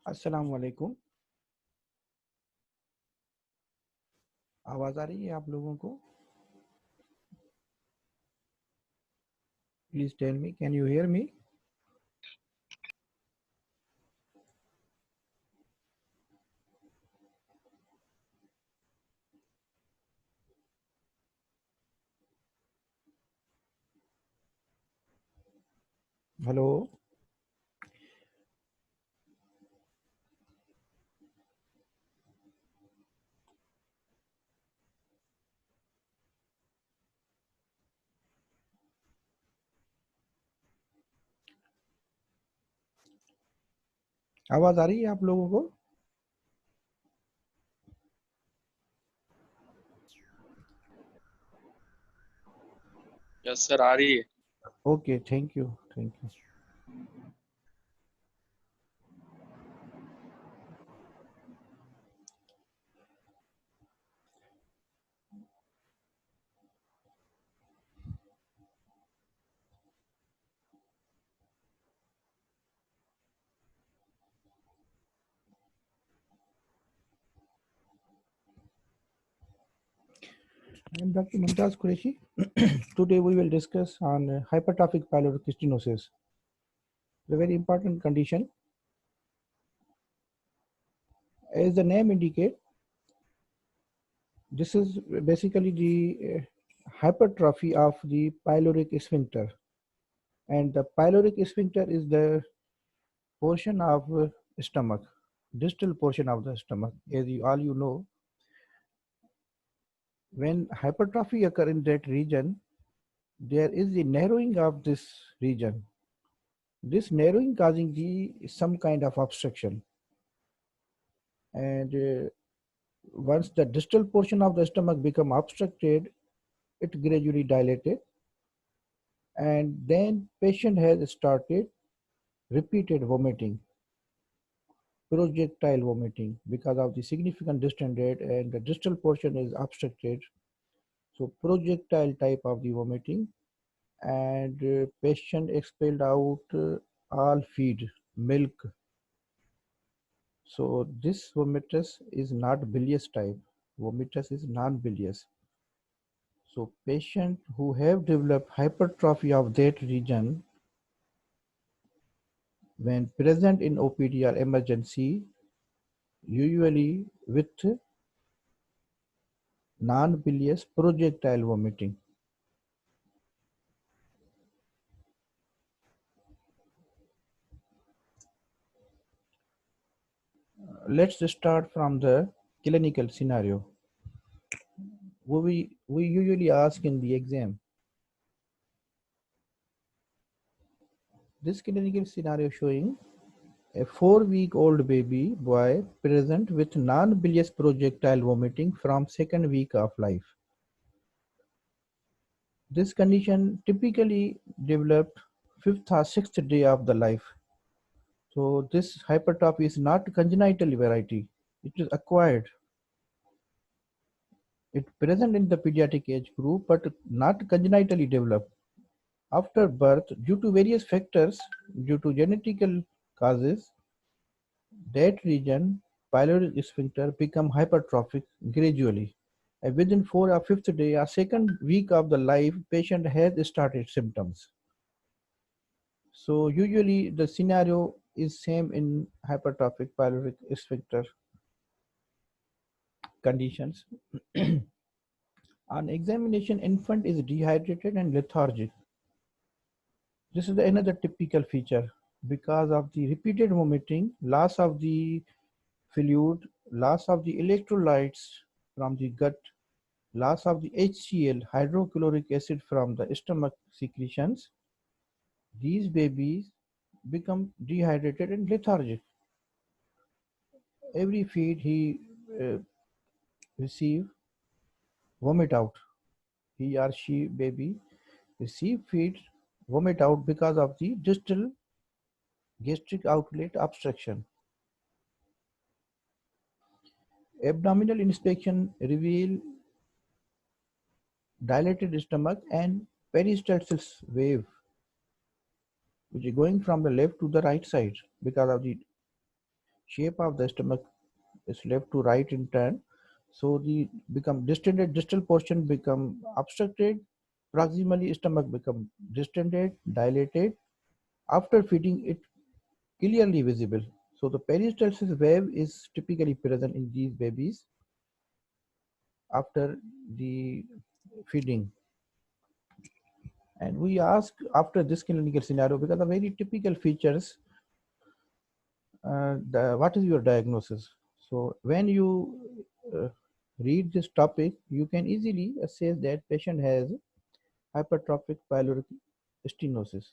अस्सलाम वालेकुम। आवाज़ आ रही है आप लोगों को? Please tell me, can you hear me? Hello. आवाज़ आ रही है आप लोगों को? यस सर, आ रही है। Okay, thank you, thank you. I am Dr. Mumtaz Qureshi. Today we will discuss on hypertrophic pyloric stenosis. It's a very important condition. As the name indicates, this is basically the hypertrophy of the pyloric sphincter. And the pyloric sphincter is the portion of stomach, distal portion of the stomach. As all you know, when hypertrophy occur in that region, there is the narrowing of this region. This narrowing causing the some kind of obstruction, and once the distal portion of the stomach become obstructed, it gradually dilated, and then patient has started repeated vomiting, projectile vomiting, because of the significant distended and the distal portion is obstructed. So projectile type of the vomiting, and patient expelled out all feed, milk. So this vomitus is not bilious type. Vomitus is non-bilious. So patient who have developed hypertrophy of that region, when present in OPD or emergency, usually with non-bilious projectile vomiting. Let's start from the clinical scenario. We usually ask in the exam. This clinical scenario showing a 4-week-old baby boy present with non-bilious projectile vomiting from second week of life. This condition typically developed 5th or 6th day of the life. So this hypertrophy is not congenital variety. It is acquired. It present in the pediatric age group but not congenitally developed. After birth, due to various factors, due to genetical causes, that region, pyloric sphincter, become hypertrophic gradually. And within 4th or 5th day or second week of the life, patient has started symptoms. So usually the scenario is same in hypertrophic pyloric sphincter conditions. On examination, infant is dehydrated and lethargic. This is another typical feature because of the repeated vomiting, loss of the fluid, loss of the electrolytes from the gut, loss of the HCl, hydrochloric acid from the stomach secretions. These babies become dehydrated and lethargic. Every feed he uh, receive, vomit out. He or she baby receive feed, vomit out because of the distal gastric outlet obstruction. Abdominal inspection reveal dilated stomach and peristalsis wave, which is going from the left to the right side because of the shape of the stomach is left to right in turn. So the become distended, distal portion become obstructed, proximally stomach become distended, dilated. After feeding, it clearly visible. So the peristalsis wave is typically present in these babies after the feeding. And we ask after this clinical scenario because the very typical features, what is your diagnosis? So when you read this topic, you can easily assess that patient has hypertrophic pyloric stenosis.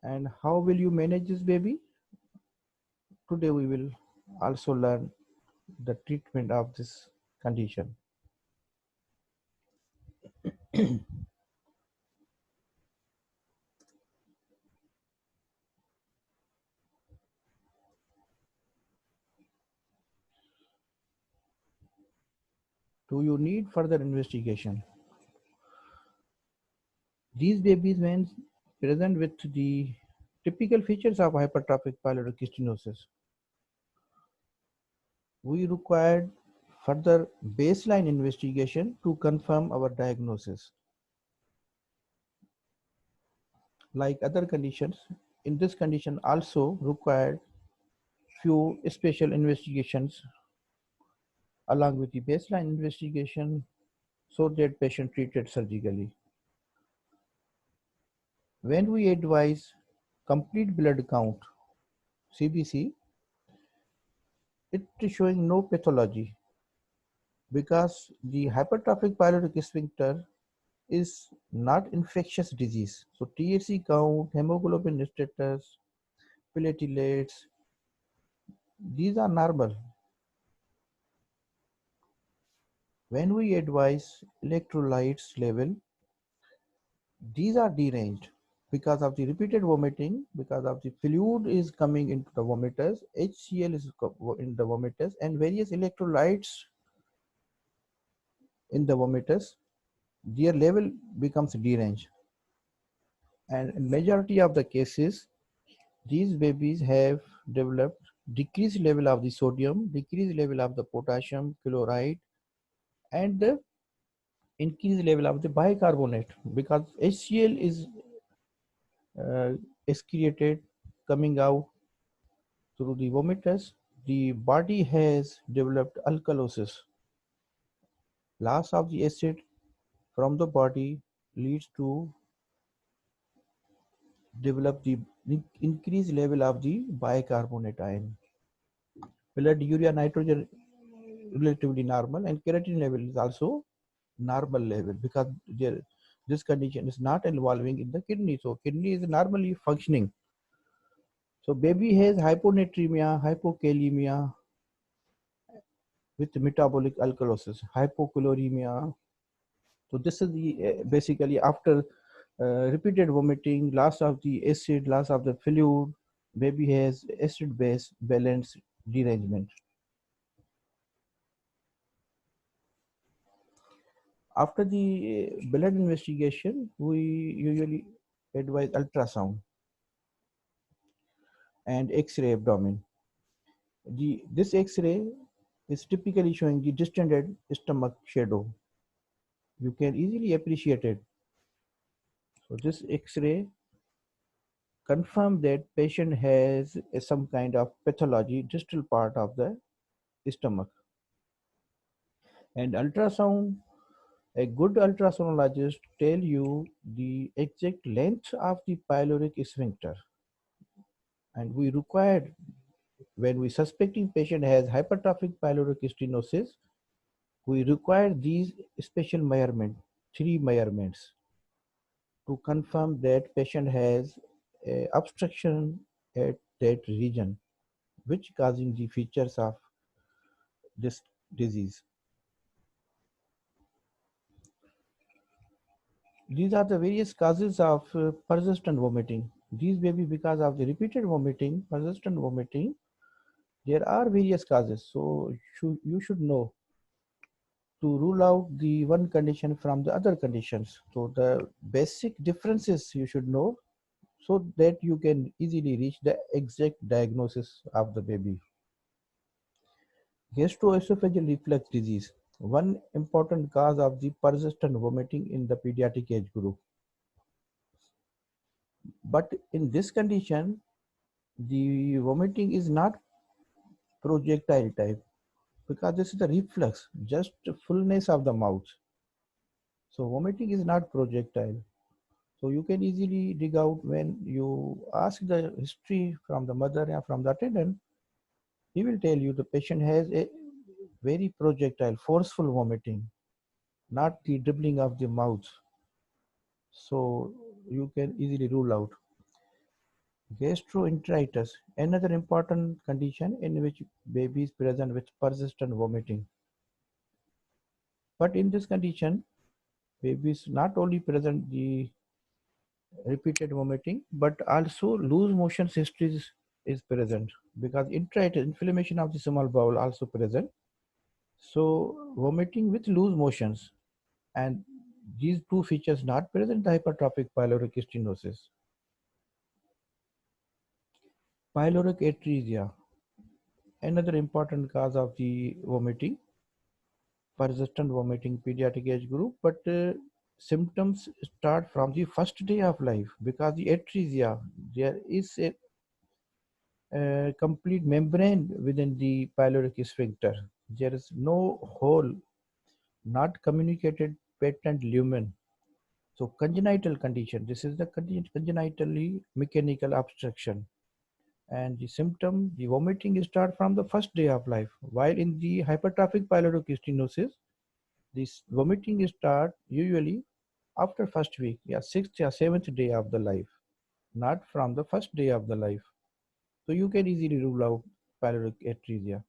And how will you manage this baby? Today we will also learn the treatment of this condition. Do you need further investigation? These babies, when present with the typical features of hypertrophic pyloric stenosis, we required further baseline investigation to confirm our diagnosis. Like other conditions, in this condition also required few special investigations along with the baseline investigation so that patient treated surgically. When we advise complete blood count, CBC, it is showing no pathology because the hypertrophic pyloric sphincter is not infectious disease. So THC count, hemoglobin status, platelets, these are normal. When we advise electrolytes level, these are deranged because of the repeated vomiting, because of the fluid is coming into the vomiters, HCl is in the vomiters, and various electrolytes in the vomiters, their level becomes deranged. And in majority of the cases, these babies have developed decreased level of the sodium, decreased level of the potassium chloride, and the increased level of the bicarbonate because HCl is excreted coming out through the vomiters. The body has developed alkalosis. Loss of the acid from the body leads to develop the increased level of the bicarbonate ion. Blood urea nitrogen relatively normal and creatinine level is also normal level because this condition is not involving in the kidney. So kidney is normally functioning. So baby has hyponatremia, hypokalemia with metabolic alkalosis, hypochloremia. So this is the basically after repeated vomiting, loss of the acid, loss of the fluid, baby has acid-base balance derangement. After the blood investigation, we usually advise ultrasound and X-ray abdomen. This X-ray is typically showing the distended stomach shadow. You can easily appreciate it. So this X-ray confirm that patient has some kind of pathology distal part of the stomach. And ultrasound, a good ultrasonologist tell you the exact length of the pyloric sphincter. And we required, when we suspecting patient has hypertrophic pyloric stenosis, we require these special measurement, 3 measurements, to confirm that patient has a obstruction at that region, which causing the features of this disease. These are the various causes of persistent vomiting. These may be because of the repeated vomiting, persistent vomiting. There are various causes, so you should know to rule out the one condition from the other conditions. So the basic differences you should know so that you can easily reach the exact diagnosis of the baby. Gastroesophageal reflux disease, one important cause of the persistent vomiting in the pediatric age group. But in this condition, the vomiting is not projectile type because this is the reflux, just fullness of the mouth. So vomiting is not projectile. So you can easily dig out when you ask the history from the mother and from the attendant, he will tell you the patient has a very projectile, forceful vomiting, not the dribbling of the mouth. So you can easily rule out. Gastroenteritis, another important condition in which babies present with persistent vomiting. But in this condition, babies not only present the repeated vomiting, but also loose motion histories is present because intrahepatic inflammation of the small bowel also present. So vomiting with loose motions, and these two features not present in the hypertrophic pyloric stenosis. Pyloric atresia, another important cause of the vomiting, persistent vomiting pediatric age group, but symptoms start from the first day of life because the atresia, there is a complete membrane within the pyloric sphincter. There is no hole, not communicated patent lumen. So congenital condition, this is the congenitally mechanical obstruction. And the symptom, the vomiting start from the first day of life. While in the hypertrophic pyloric stenosis, this vomiting start usually after first week, yeah, sixth or seventh day of the life, not from the first day of the life. So you can easily rule out pyloric atresia.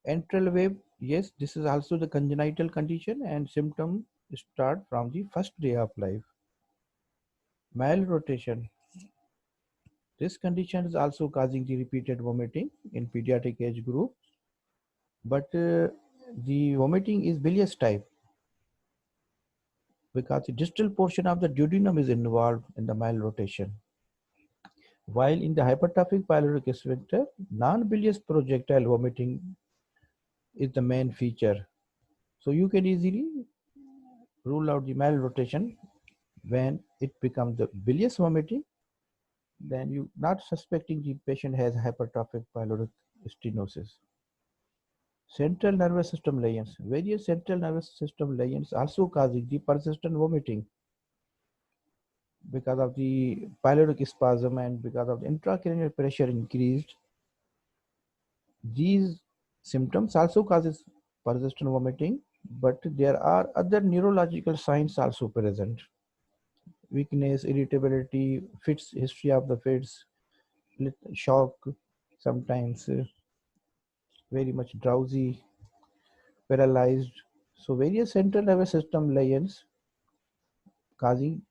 Antral wave, yes, this is also the congenital condition and symptom start from the first day of life. Malrotation, this condition is also causing the repeated vomiting in pediatric age group, but the vomiting is bilious type because the distal portion of the duodenum is involved in the malrotation. While in the hypertrophic pyloric sphincter, non-bilious projectile vomiting is the main feature. So you can easily rule out the malrotation when it becomes the bilious vomiting, then you not suspecting the patient has hypertrophic pyloric stenosis. Central nervous system lesions. Various central nervous system lesions also causing the persistent vomiting because of the pyloric spasm and because of the intracranial pressure increased. These symptoms also causes persistent vomiting, but there are other neurological signs also present. Weakness, irritability, fits, history of the fits, shock, sometimes very much drowsy, paralyzed. So various central nervous system lesions causing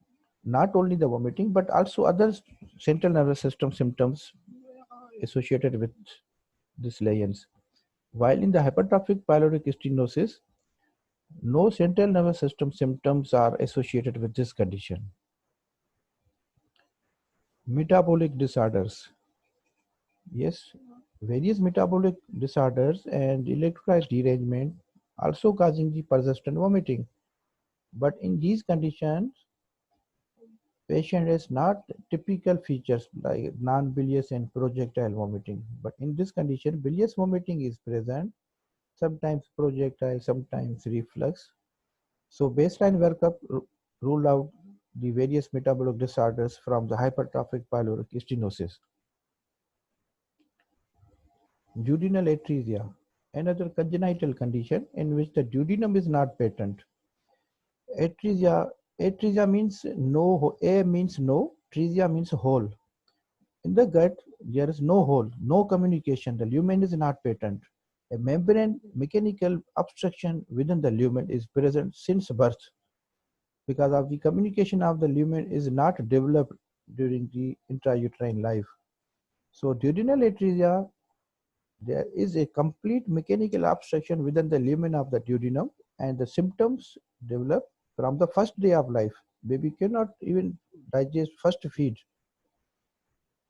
not only the vomiting but also other central nervous system symptoms associated with these lesions. While in the hypertrophic pyloric stenosis, no central nervous system symptoms are associated with this condition. Metabolic disorders. Yes, various metabolic disorders and electrolyte derangement also causing the persistent vomiting. But in these conditions, patient has not typical features like non-bilious and projectile vomiting. But in this condition, bilious vomiting is present, sometimes projectile, sometimes reflux. So baseline workup rule out the various metabolic disorders from the hypertrophic pyloric stenosis. Duodenal atresia, another congenital condition in which the duodenum is not patent. Atresia, atresia means no, A means no, tresia means hole. In the gut, there is no hole, no communication. The lumen is not patent. A membrane mechanical obstruction within the lumen is present since birth because of the communication of the lumen is not developed during the intrauterine life. So duodenal atresia, there is a complete mechanical obstruction within the lumen of the duodenum and the symptoms develop from the first day of life. Baby cannot even digest first feed.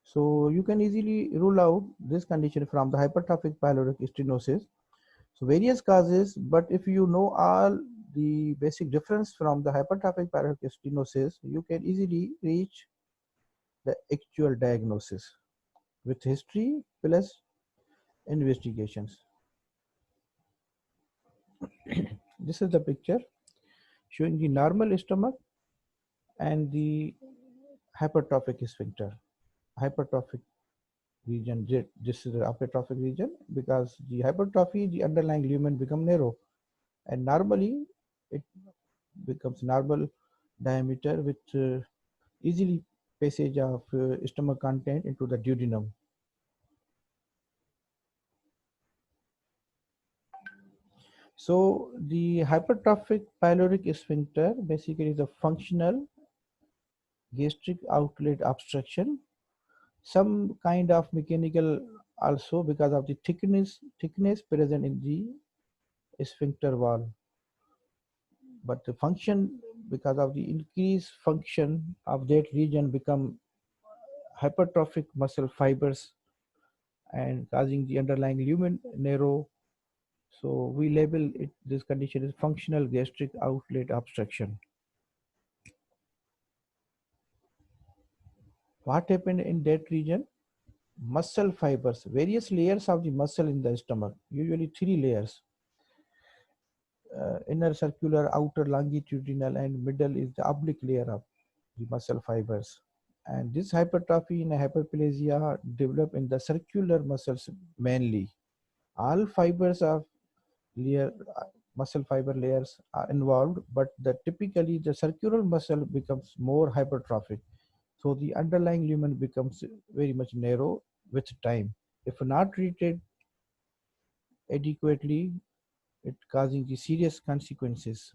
So you can easily rule out this condition from the hypertrophic pyloric stenosis. So various causes, but if you know all the basic difference from the hypertrophic pyloric stenosis, you can easily reach the actual diagnosis with history plus investigations. This is the picture showing the normal stomach and the hypertrophic sphincter. Hypertrophic region, this is the hypertrophic region because the hypertrophy, the underlying lumen become narrow, and normally it becomes normal diameter with easily passage of stomach content into the duodenum. So the hypertrophic pyloric sphincter basically is a functional gastric outlet obstruction, some kind of mechanical also because of the thickness present in the sphincter wall, but the function because of the increased function of that region become hypertrophic muscle fibers and causing the underlying lumen narrow. So we label it, this condition is functional gastric outlet obstruction. What happened in that region? Muscle fibers, various layers of the muscle in the stomach, usually three layers. Inner circular, outer longitudinal, and middle is the oblique layer of the muscle fibers. And this hypertrophy and hyperplasia develop in the circular muscles mainly. All fibers of layer, muscle fiber layers are involved, but typically the circular muscle becomes more hypertrophic. So the underlying lumen becomes very much narrow with time. If not treated adequately, it causing the serious consequences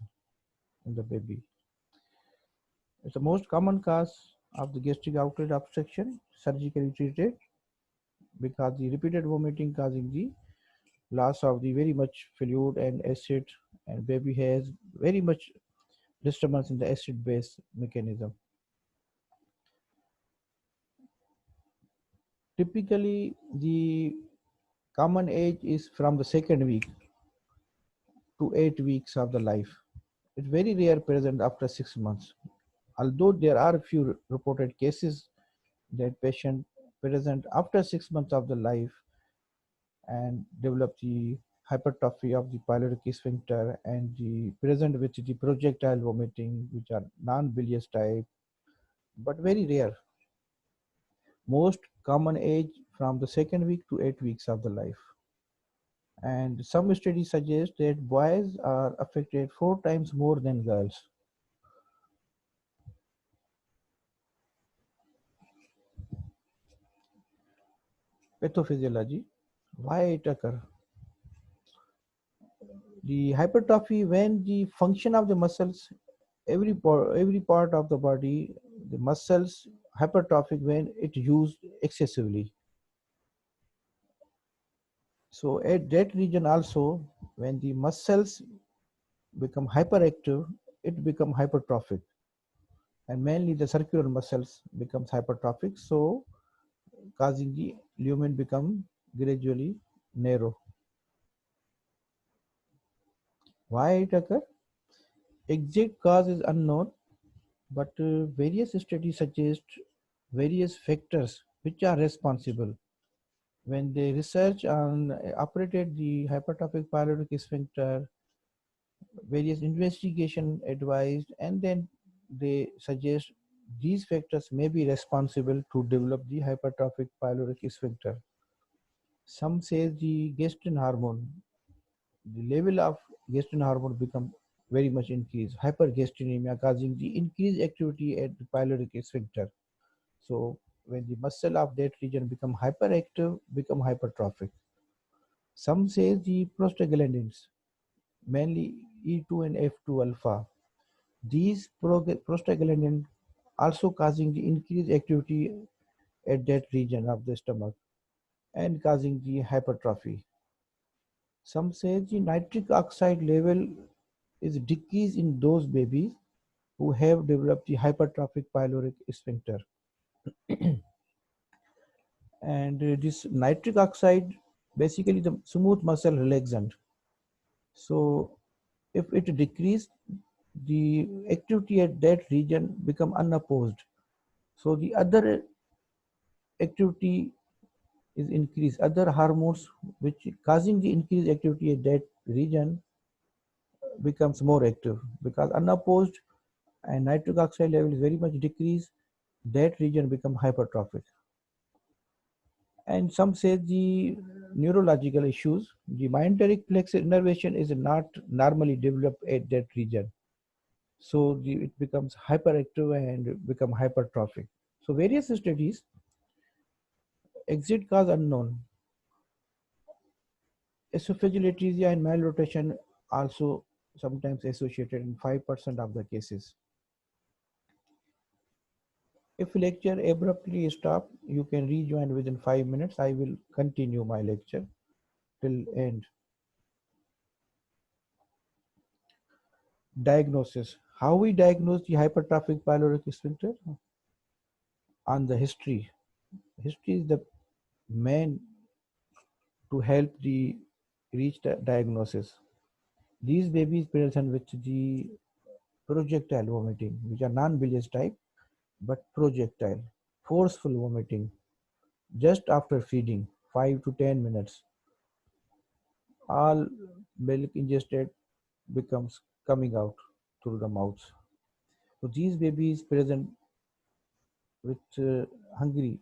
in the baby. It's the most common cause of the gastric outlet obstruction, surgically treated, because the repeated vomiting causing the loss of the very much fluid and acid, and baby has very much disturbance in the acid base mechanism. Typically, the common age is from the second week to 8 weeks of the life. It's very rare present after 6 months. Although there are few reported cases that patient present after 6 months of the life and develop the hypertrophy of the pyloric sphincter and the present with the projectile vomiting, which are non-bilious type, but very rare. Most common age from the second week to 8 weeks of the life. And some studies suggest that boys are affected 4 times more than girls. Pathophysiology, why it occur? The hypertrophy, when the function of the muscles, every part of the body, the muscles hypertrophic when it used excessively. So at that region also, when the muscles become hyperactive, it become hypertrophic, and mainly the circular muscles becomes hypertrophic, so causing the lumen become gradually narrow. Why it occur? Exact cause is unknown, but various studies suggest various factors which are responsible. When they research on operated the hypertrophic pyloric sphincter, various investigation advised, and then they suggest these factors may be responsible to develop the hypertrophic pyloric sphincter. Some say the gastrin hormone, the level of gastrin hormone become very much increased, hypergastrinemia causing the increased activity at the pyloric sphincter. So when the muscle of that region become hyperactive, become hypertrophic. Some say the prostaglandins, mainly E2 and F2 alpha. These prostaglandins also causing the increased activity at that region of the stomach and causing the hypertrophy. Some say the nitric oxide level is decreased in those babies who have developed the hypertrophic pyloric sphincter. And this nitric oxide, basically the smooth muscle relaxant, So if it decrease, the activity at that region become unopposed. So the other activity is increased. Other hormones which causing the increased activity at that region becomes more active, because unopposed and nitric oxide level is very much decreased, that region become hypertrophic. And some say the neurological issues, the myenteric plexus innervation is not normally developed at that region. So it becomes hyperactive and become hypertrophic. So various studies, exit cause unknown. Esophageal atresia and malrotation also sometimes associated in 5% of the cases. If lecture abruptly stop, you can rejoin within 5 minutes. I will continue my lecture till end. Diagnosis. How we diagnose the hypertrophic pyloric sphincter? On the history. History is the main to help the reach the diagnosis. These babies present with the projectile vomiting, which are non-bilious type, but projectile, forceful vomiting, just after feeding, 5 to 10 minutes. All milk ingested becomes coming out through the mouth. So these babies present with hungry,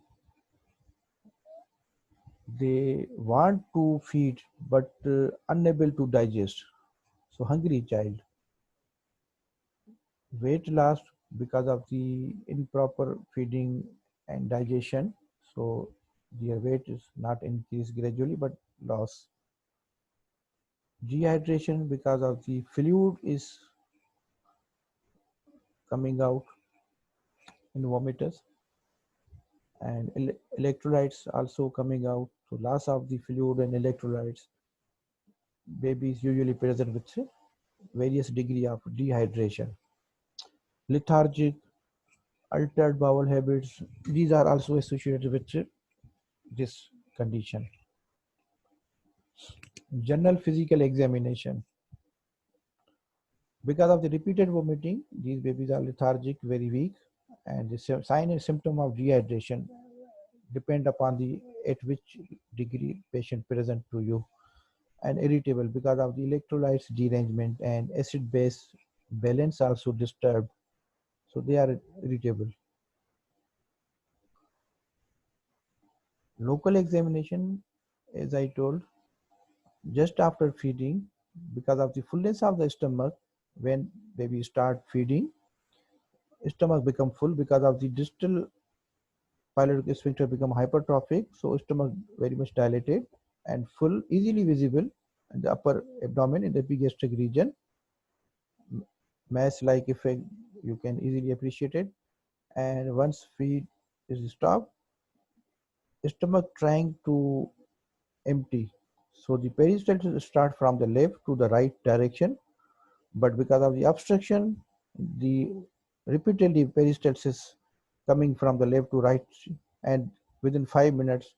they want to feed but unable to digest. So hungry child. Weight loss because of the improper feeding and digestion. So their weight is not increased gradually but loss. Dehydration because of the fluid is coming out in vomitus, and electrolytes also coming out. So loss of the fluid and electrolytes. Babies usually present with various degree of dehydration. Lethargic, altered bowel habits, these are also associated with this condition. General physical examination. Because of the repeated vomiting, these babies are lethargic, very weak, and the sign and symptom of dehydration depend upon the at which degree patient present to you. And irritable because of the electrolytes derangement and acid base balance also disturbed, so they are irritable. Local examination, as I told, just after feeding, because of the fullness of the stomach, when baby start feeding, stomach become full because of the distal pyloric sphincter become hypertrophic, so stomach very much dilated and full, easily visible in the upper abdomen in the epigastric region. Mass like effect you can easily appreciate it. And once feed is stopped, stomach trying to empty, so the peristalsis start from the left to the right direction, but because of the obstruction, the repeatedly peristalsis coming from the left to right, and within 5 minutes,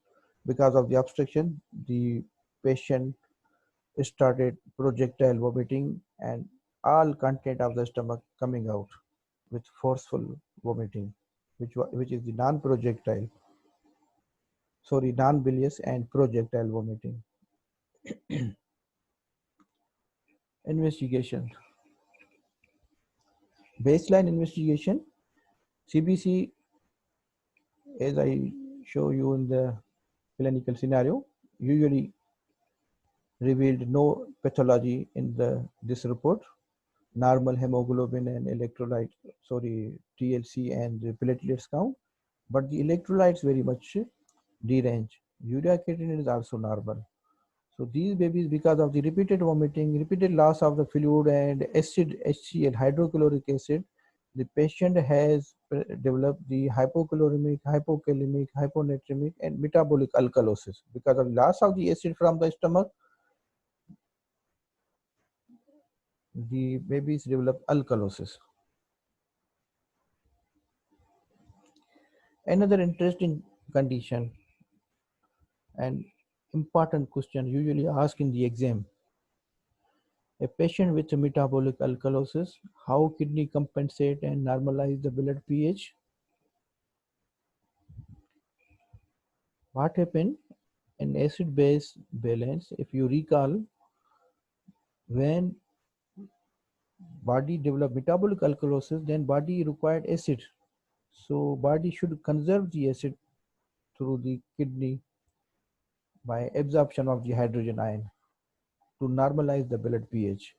because of the obstruction, the patient started projectile vomiting and all content of the stomach coming out with forceful vomiting, which is the non-projectile, sorry, non-bilious and projectile vomiting. Investigation. Baseline investigation. CBC, as I show you in the clinical scenario, usually revealed no pathology in this report. Normal hemoglobin and electrolyte, sorry, TLC and the platelets count, but the electrolytes very much deranged. Urea creatinine is also normal. So these babies, because of the repeated vomiting, repeated loss of the fluid and acid HCl, hydrochloric acid, the patient has developed the hypochloremic, hypokalemic, hyponatremic, and metabolic alkalosis. Because of loss of the acid from the stomach, the babies develop alkalosis. Another interesting condition and important question usually asked in the exam. A patient with metabolic alkalosis, how kidney compensate and normalize the blood pH? What happened in acid-base balance? If you recall, when body develop metabolic alkalosis, then body required acid. So body should conserve the acid through the kidney by absorption of the hydrogen ion to normalize the blood pH.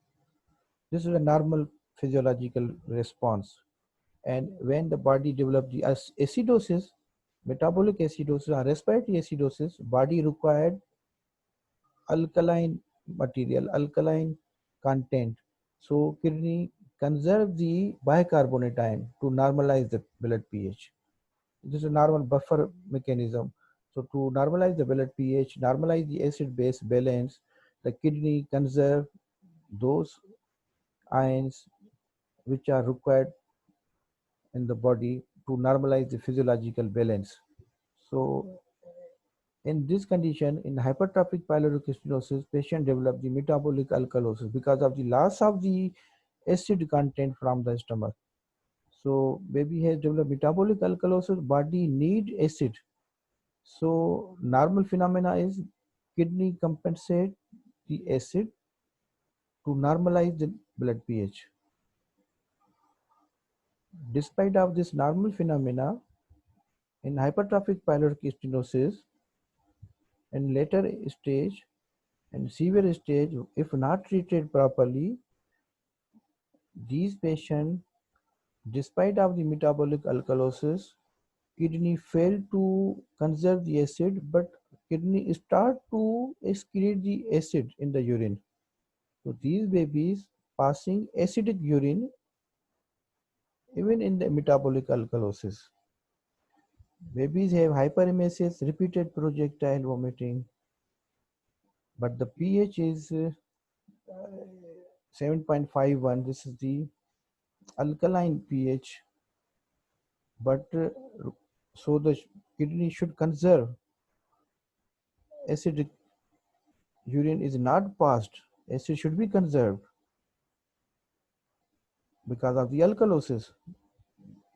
This is a normal physiological response. And when the body develops the acidosis, metabolic acidosis or respiratory acidosis, body required alkaline material, alkaline content. So kidney conserve the bicarbonate ion to normalize the blood pH. This is a normal buffer mechanism. So to normalize the blood pH, normalize the acid-base balance, the kidney conserve those ions which are required in the body to normalize the physiological balance. So in this condition, in hypertrophic pyloric stenosis, patient develop the metabolic alkalosis because of the loss of the acid content from the stomach. So baby has developed metabolic alkalosis, body need acid. So normal phenomena is kidney compensate the acid to normalize the blood pH. Despite of this normal phenomena, in hypertrophic pyloric stenosis, in later stage and severe stage, if not treated properly, these patients, despite of the metabolic alkalosis, kidney fail to conserve the acid, but kidney start to excrete the acid in the urine. So these babies passing acidic urine even in the metabolic alkalosis. Babies have hyperemesis, repeated projectile vomiting, but the pH is 7.51. This is the alkaline pH, but so the kidney should conserve acidic urine is not passed. Acid should be conserved because of the alkalosis.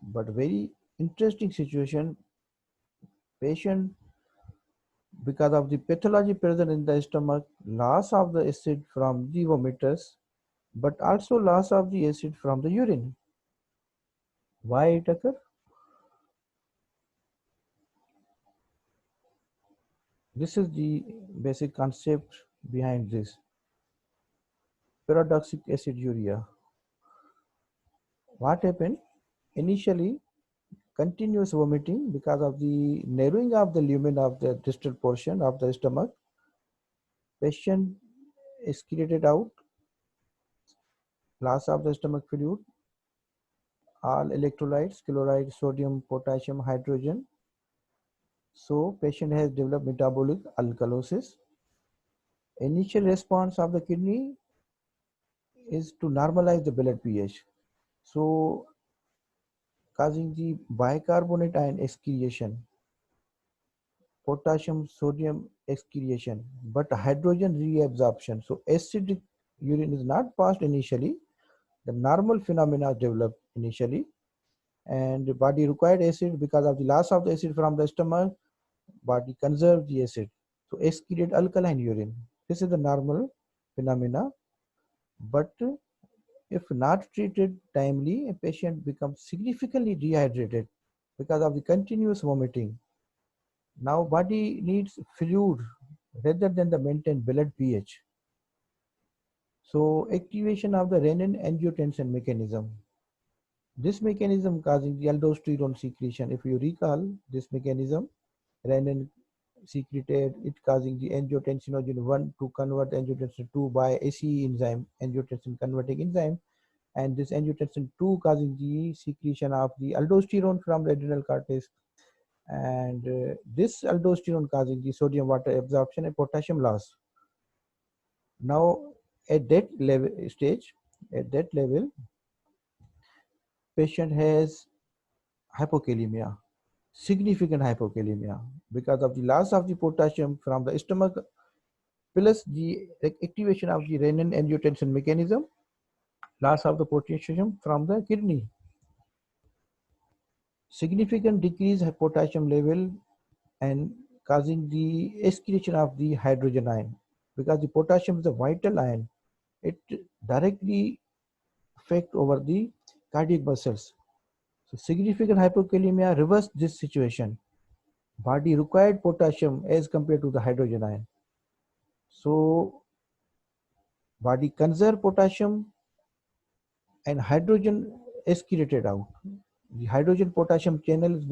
But very interesting situation, patient because of the pathology present in the stomach, loss of the acid from the vomiters, but also loss of the acid from the urine. Why it occur? This is the basic concept behind this. Paradoxic aciduria. What happened? Initially, continuous vomiting because of the narrowing of the lumen of the distal portion of the stomach. Patient excreted out, loss of the stomach fluid, all electrolytes, chloride, sodium, potassium, hydrogen. So patient has developed metabolic alkalosis. Initial response of the kidney is to normalize the blood pH. So causing the bicarbonate ion excretion, potassium, sodium excretion, but hydrogen reabsorption. So acidic urine is not passed initially. The normal phenomena developed initially, and the body required acid because of the loss of the acid from the stomach. Body conserved the acid, so excreted alkaline urine. This is the normal phenomena, but if not treated timely, a patient becomes significantly dehydrated because of the continuous vomiting. Now body needs fluid rather than the maintained blood pH. So activation of the renin-angiotensin mechanism. This mechanism causing the aldosterone secretion. If you recall this mechanism, renin secreted, it causing the angiotensinogen 1 to convert angiotensin 2 by ACE enzyme, angiotensin converting enzyme, and this angiotensin 2 causing the secretion of the aldosterone from the adrenal cortex, and this aldosterone causing the sodium water absorption and potassium loss. Now at that level stage, at that level, patient has hypokalemia, significant hypokalemia because of the loss of the potassium from the stomach plus the activation of the renin-angiotensin mechanism, loss of the potassium from the kidney. Significant decrease in potassium level and causing the excretion of the hydrogen ion, because the potassium is a vital ion. It directly affect over the cardiac muscles. So significant hypokalemia reverse this situation. Body required potassium as compared to the hydrogen ion. So body conserve potassium and hydrogen excreted out. The hydrogen potassium channel is